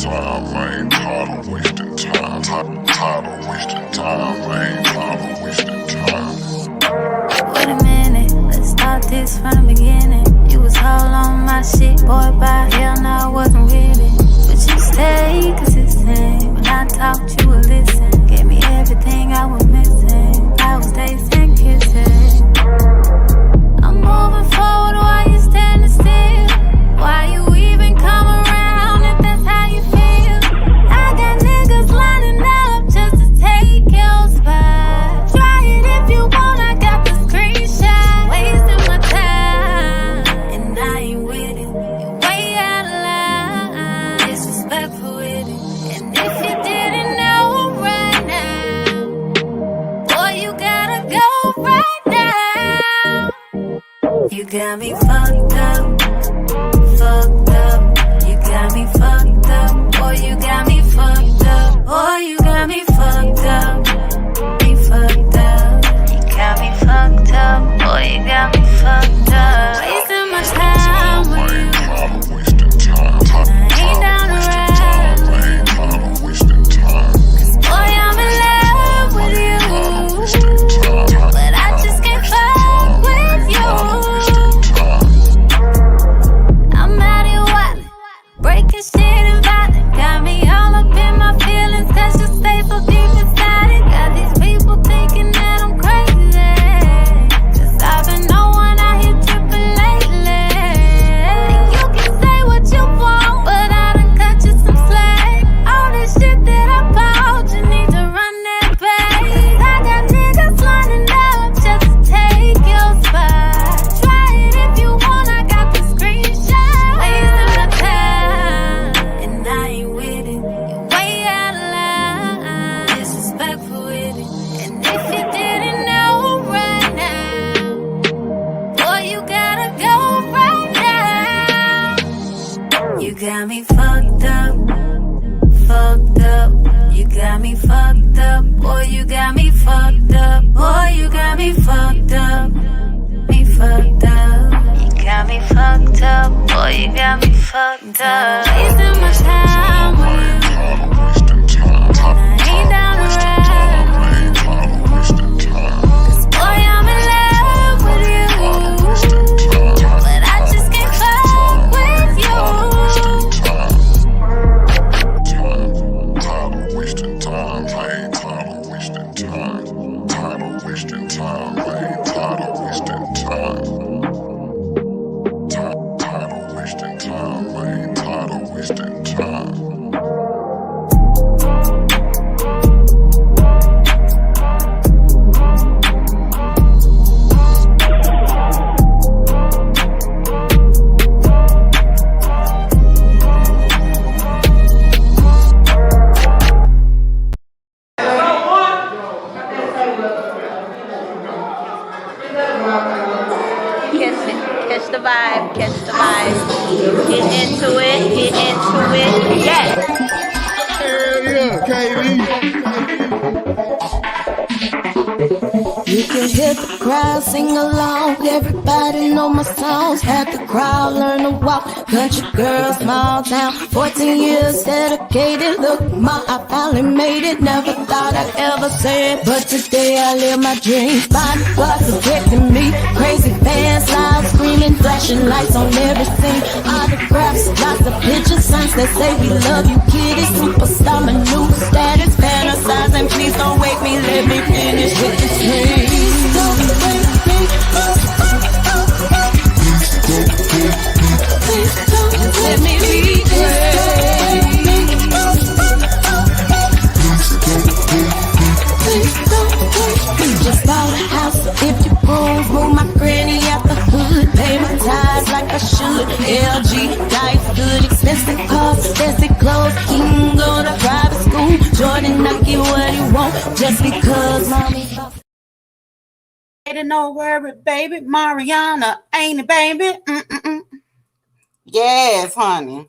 time, I ain't tired of wasting time. Tired of wasting time, I ain't tired of wasting time. Wait a minute, let's start this from the beginning. You was all on my shit, boy, by hell no, I wasn't really. But you stayed consistent. When I talked, you would listen. Gave me everything I was missing. I was days and kisses. I'm moving forward while you standing still. Why you even come around if that's how you feel? I got niggas lining up just to take your spot. Try it if you want, I got the screenshot. Wasting my time, and I ain't with it. You're way out of line, disrespectful with it. And if you didn't know right now, boy, you gotta go right now. You got me fucked up, fucked up. You got me fucked up, boy, you got me fucked up. Boy, you got me fucked up, me fucked up. You got me fucked up, boy, you got me fucked up. Wasting my time with you. I ain't down to ride. Cause boy, I'm in love with you, but I just can't fuck with you. I'm out here wildin', breaking shit and violent. Got me all up in my feelings, cause you stay so deep inside it. Got these people thinking that I'm crazy, cause I've been no one out here tripping lately. And you can say what you want, but I done cut you some slack. All this shit that I bought, you need to run that back. I got niggas lining up just to take your spot. Try it if you want, I got the screenshot. Wasting my time, and I ain't with it. You're way out of line, disrespectful with it. And if you didn't know right now, boy, you gotta go right now. You got me fucked up, fucked up. You got me fucked up, boy, you got me fucked up. Boy, you got me fucked up, me fucked up. You got me fucked up, boy, you got me fucked up. Wasting my time with you. I ain't down to ride. Cause boy, I'm in love with you, but I just can't fuck with you. Tired of wasting time, I ain't tired of wasting time. Tired of wasting time, I ain't tired of wasting time. Tired of wasting time, I ain't tired of wasting time. Catch the vibe, catch the vibe. Get into it, get into it. Yeah. You can hear the crowd sing along. Everybody know my songs. Had the crowd learn to walk. Country girl, small town. 14 years dedicated. Look, ma, I finally made it. Never thought I'd ever say it, but today I live my dreams. Bodyguards protecting me. Crazy fans, loud screaming, flashing lights on every scene. Autographs, lots of pictures, signs that say we love you, kitty. Superstar, my new status, fantasizing. Please don't wake me, let me finish with this dream. Don't wake me up. Please don't let me be great. Please don't wake me. Just bought a house, 50 rooms, move my granny out the hood, pay my tithes like I should. LG, life good, expensive cars, fancy clothes. He can go to private school. Jordan, I get what he want just because mommy. Ain't no worry, baby. Mariana, ain't it, baby? Yes, honey.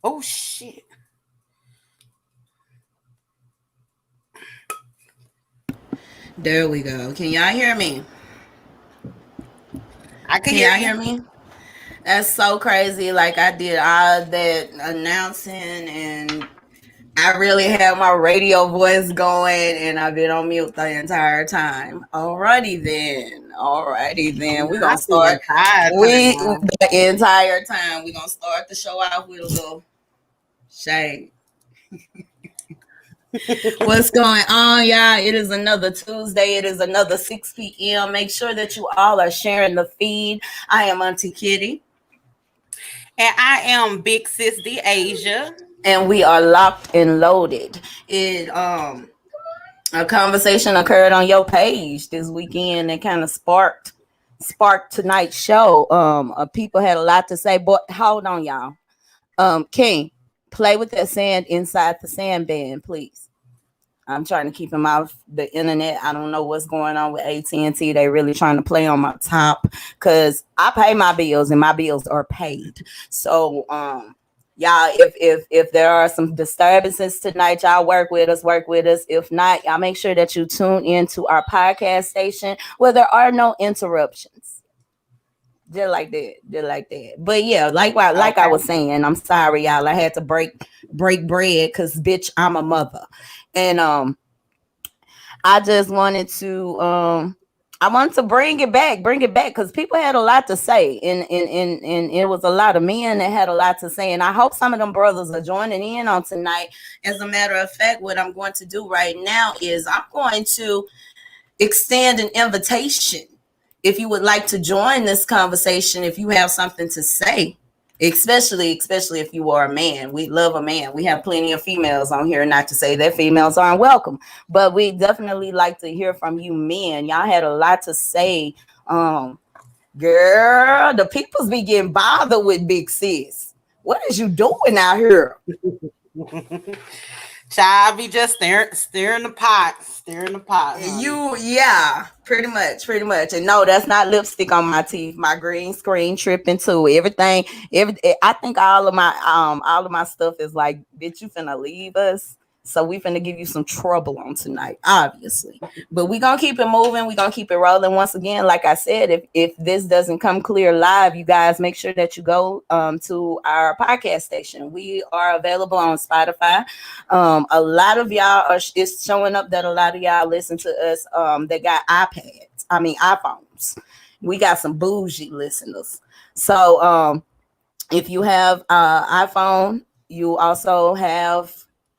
Oh, shit. There we go. Can y'all hear me? I can Can hear y'all you. hear me? That's so crazy. Like I did all that announcing and I really had my radio voice going and I've been on mute the entire time. Alrighty then. Alrighty then. We're Not gonna the start. entire We time. the entire time. We're gonna start the show out with a little shade. What's going on, y'all? It is another Tuesday. It is another 6 p.m. Make sure that you all are sharing the feed. I am Auntie Kitty. And I am Big Sis the Asia. And we are locked and loaded. It a conversation occurred on your page this weekend that kind of sparked tonight's show. People had a lot to say, but hold on, y'all. King, play with that sand inside the sandband, please. I'm trying to keep him off the internet. I don't know what's going on with AT&T. They really trying to play on my top because I pay my bills and my bills are paid. So y'all, if there are some disturbances tonight, y'all work with us, work with us. If not, y'all make sure that you tune into our podcast station where there are no interruptions. Just like that, just like that. But yeah, like I Okay. was saying, I'm sorry, y'all. I had to break bread because bitch, I'm a mother. And I just wanted to I wanted to bring it back because people had a lot to say, and it was a lot of men that had a lot to say, and I hope some of them brothers are joining in on tonight. As a matter of fact, what I'm going to do right now is I'm going to extend an invitation if you would like to join this conversation, if you have something to say, especially if you are a man. We love a man. We have plenty of females on here, not to say that females aren't welcome, but we definitely like to hear from you men. Y'all had a lot to say. Girl, the people's be getting bothered with Big Sis. What is you doing out here? Child be just stirring the pot, honey. Yeah, pretty much. And no, that's not lipstick on my teeth. My green screen tripping too. I think all of my stuff is like, bitch, you finna leave us. So we finna give you some trouble on tonight, obviously. But we gonna keep it moving. We gonna keep it rolling. Once again, like I said, if this doesn't come clear live, you guys make sure that you go to our podcast station. We are available on Spotify. A lot of y'all it's showing up that a lot of y'all listen to us. They got iPhones. We got some bougie listeners. So if you have iPhone, you also have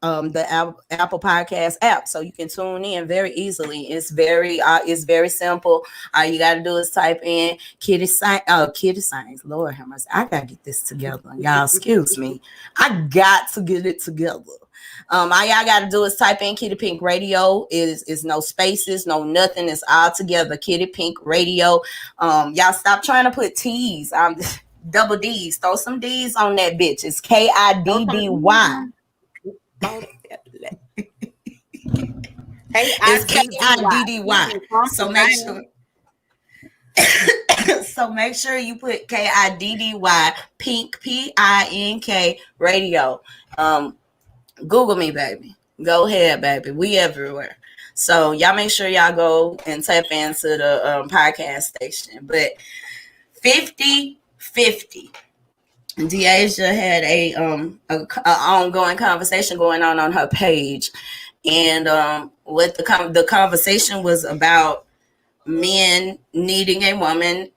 the Apple Podcast app, so you can tune in very easily. It's very simple. All you got to do is type in Kitty Science. Lord have mercy, I gotta get this together, y'all. Excuse me, I got to get it together. All y'all got to do is type in Kitty Pink Radio. Is no spaces, no nothing. It's all together. Kitty Pink Radio. Y'all stop trying to put T's. Double D's. Throw some D's on that bitch. It's KIDDY. It's KIDDY. So make sure. So make sure you put KIDDY Pink PINK Radio. Google me, baby. Go ahead, baby. We everywhere. So y'all make sure y'all go and tap into the podcast station. But 50-50. Deasia had a ongoing conversation going on her page, and what the conversation was about men needing a woman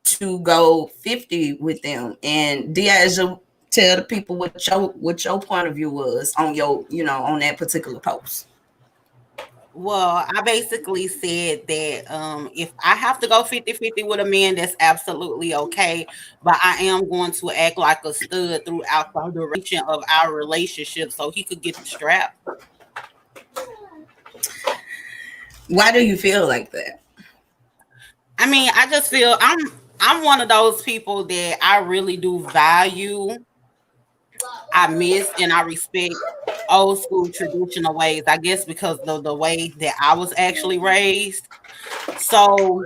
to go 50 with them. And Deasia, tell the people what your point of view was on your on that particular post. Well, I basically said that if I have to go 50-50 with a man, that's absolutely okay. But I am going to act like a stud throughout the duration of our relationship so he could get the strap. Why do you feel like that? I mean, I just feel I'm one of those people that I really do value. I miss and I respect old school traditional ways. I guess because of the way that I was actually raised. So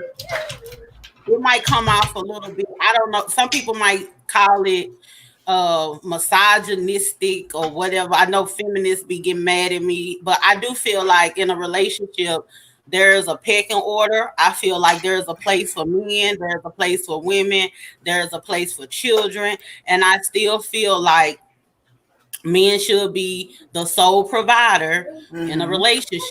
it might come off a little bit. I don't know. Some people might call it misogynistic or whatever. I know feminists be getting mad at me, but I do feel like in a relationship, there's a pecking order. I feel like there's a place for men, there's a place for women, there's a place for children, and I still feel like men should be the sole provider in a relationship.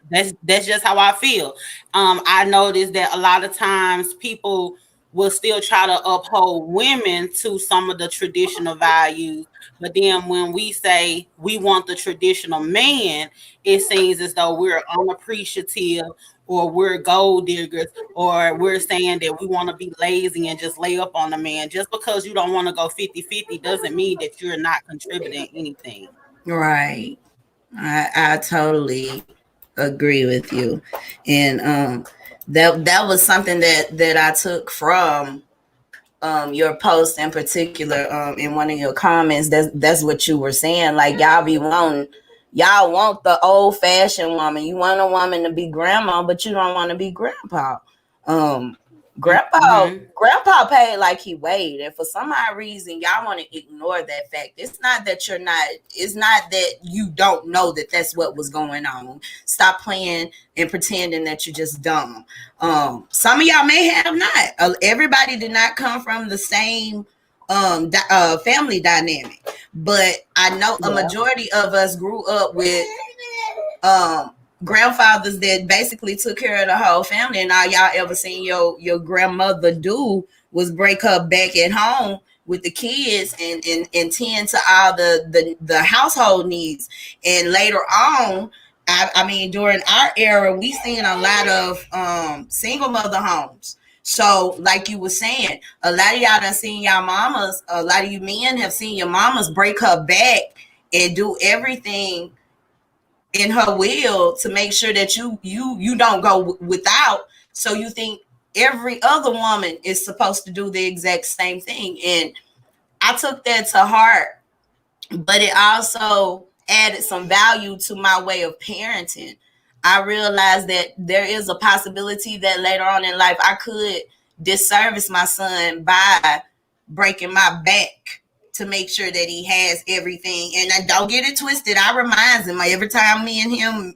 That's just how I feel. I noticed that a lot of times people will still try to uphold women to some of the traditional values, but then when we say we want the traditional man, it seems as though we're unappreciative or we're gold diggers or we're saying that we want to be lazy and just lay up on the man. Just because you don't want to go 50-50 doesn't mean that you're not contributing anything. Right. I totally agree with you. And that was something that I took from your post in particular, in one of your comments. That's what you were saying. Like y'all want the old fashioned woman. You want a woman to be grandma, but you don't want to be grandpa. Grandpa paid like he weighed, and for some odd reason y'all want to ignore that fact. It's not that you don't know that that's what was going on. Stop playing and pretending that you're just dumb. Some of y'all may have not. Everybody did not come from the same family dynamic, but I know a majority of us grew up with grandfathers that basically took care of the whole family, and all y'all ever seen your grandmother do was break her back at home with the kids and tend to all the household needs. And later on, I mean during our era, we seen a lot of single mother homes. So like you were saying, a lot of y'all done seen y'all mamas, a lot of you men have seen your mamas break her back and do everything in her will to make sure that you don't go without. So you think every other woman is supposed to do the exact same thing. And I took that to heart, but it also added some value to my way of parenting. I realized that there is a possibility that later on in life I could disservice my son by breaking my back to make sure that he has everything. And I don't get it twisted. I remind him every time me and him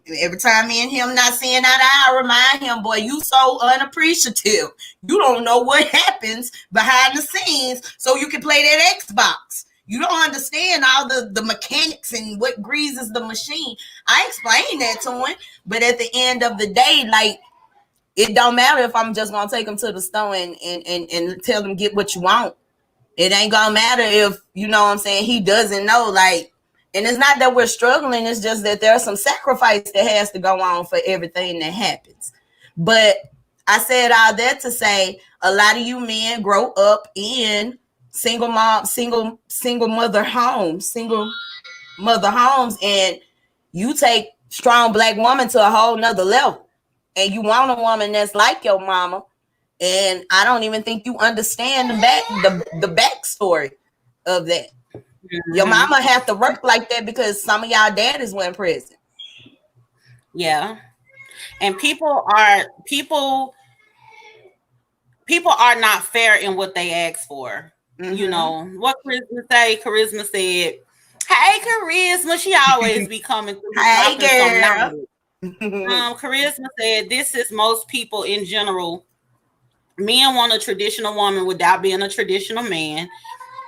not seeing eye to eye, I remind him, boy, you so unappreciative. You don't know what happens behind the scenes so you can play that Xbox. You don't understand all the mechanics and what greases the machine. I explained that to him, but at the end of the day, like, it don't matter if I'm just gonna take him to the store and tell him get what you want. It ain't gonna matter if, you know what I'm saying, he doesn't know. Like, and it's not that we're struggling, it's just that there's some sacrifice that has to go on for everything that happens. But I said all that to say a lot of you men grow up in single mother homes, and you take strong black woman to a whole nother level. And you want a woman that's like your mama. And I don't even think you understand the backstory of that. Mm-hmm. Your mama have to work like that because some of y'all daddies went present. Yeah. And people are not fair in what they ask for. Mm-hmm. You know, what Charisma said, hey Charisma, she always be coming through. Hey girl. Charisma said, this is most people in general. Men want a traditional woman without being a traditional man.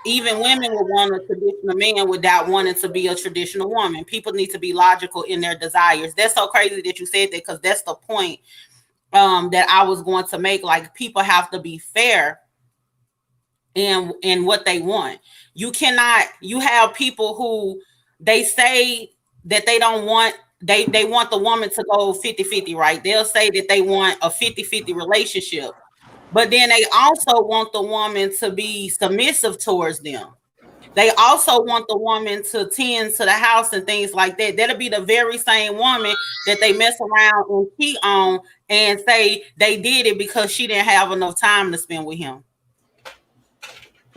Even women will want a traditional man without wanting to be a traditional woman. People need to be logical in their desires. That's so crazy that you said that, because that's the point that I was going to make. Like, people have to be fair in what they want. You have people who they say that they don't want, they want the woman to go 50-50, right? They'll say that they want a 50-50 relationship. But then they also want the woman to be submissive towards them. They also want the woman to tend to the house and things like that. That'll be the very same woman that they mess around and cheat on and say they did it because she didn't have enough time to spend with him.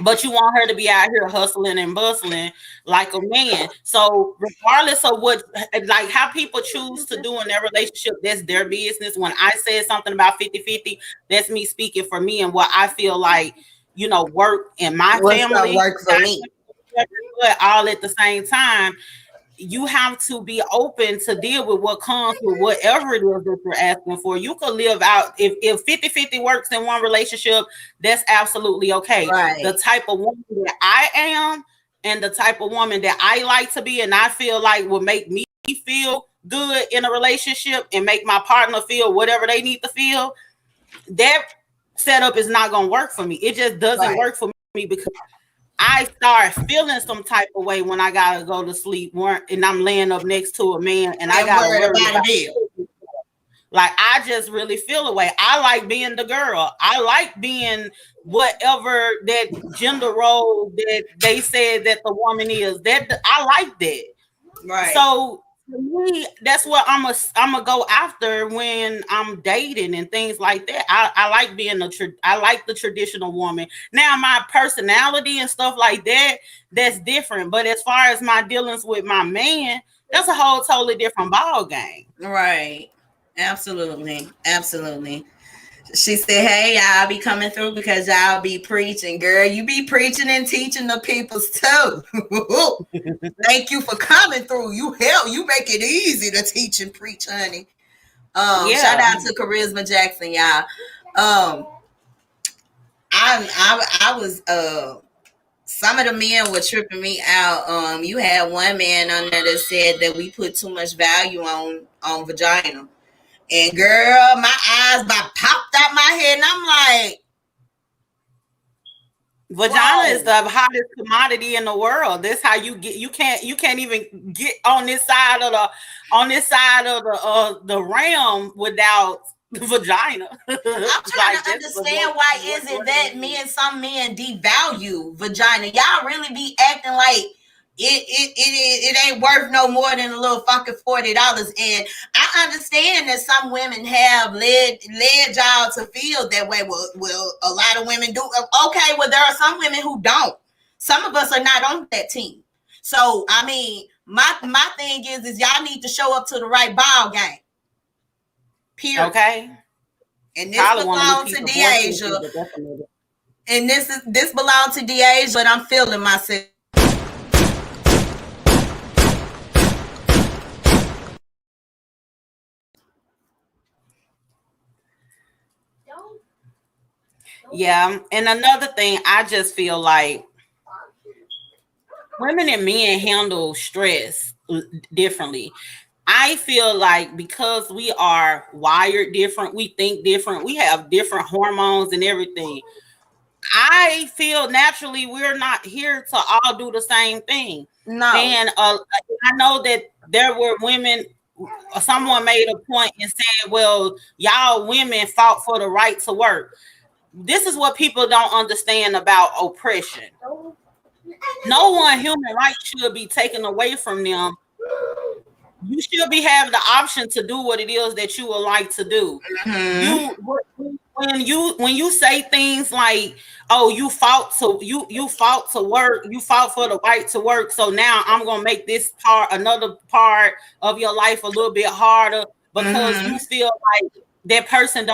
But you want her to be out here hustling and bustling like a man. So regardless of what, like how people choose to do in their relationship, that's their business. When I said something about 50-50, that's me speaking for me and what I feel like, you know, work in my family. Work for me. But all at the same time, you have to be open to deal with what comes with whatever it is that you're asking for. You could live out if 50-50 works in one relationship, that's absolutely okay. Right. The type of woman that I am and the type of woman that I like to be and I feel like will make me feel good in a relationship and make my partner feel whatever they need to feel, that setup is not going to work for me. It just doesn't work for me because I start feeling some type of way when I gotta go to sleep and I'm laying up next to a man and I gotta worry about it. Like I just really feel a way. I like being the girl. I like being whatever that gender role that they said that the woman is. That I like that. Right. So for me, that's what I'm gonna go after when I'm dating and things like that. I like being I like the traditional woman. Now my personality and stuff like that, that's different. But as far as my dealings with my man, that's a whole totally different ball game. Right. Absolutely. Absolutely. She said, hey, y'all be coming through because y'all be preaching. Girl, you be preaching and teaching the peoples too. Thank you for coming through. You make it easy to teach and preach, honey. Shout out to Charisma Jackson, y'all. I was some of the men were tripping me out. You had one man on there that said that we put too much value on vagina. And girl, my eyes about popped out my head, and I'm like, vagina is the hottest commodity in the world. That's how you get. You can't even get on this side of the realm without the vagina. I'm trying to understand why is it that some men devalue vagina. Y'all really be acting like it ain't worth no more than a little fucking $40. And I understand that some women have led y'all to feel that way. Well, a lot of women do. Okay, well, there are some women who don't. Some of us are not on that team. So, I mean, my thing is y'all need to show up to the right ball game. Period. Okay. And this belongs to Deasia. And this belongs to Deasia, but I'm feeling myself. Yeah, and another thing, I just feel like women and men handle stress differently. I feel like because we are wired different, we think different, we have different hormones and everything. I feel naturally we're not here to all do the same thing. No. And I know that there were women. Someone made a point and said, well, y'all women fought for the right to work. This is what people don't understand about oppression. No one human rights should be taken away from them. You should be having the option to do what it is that you would like to do. Mm-hmm. When you say things like, "Oh, you fought to work, you fought for the right to work," so now I'm gonna make this another part of your life a little bit harder because you feel like that person don't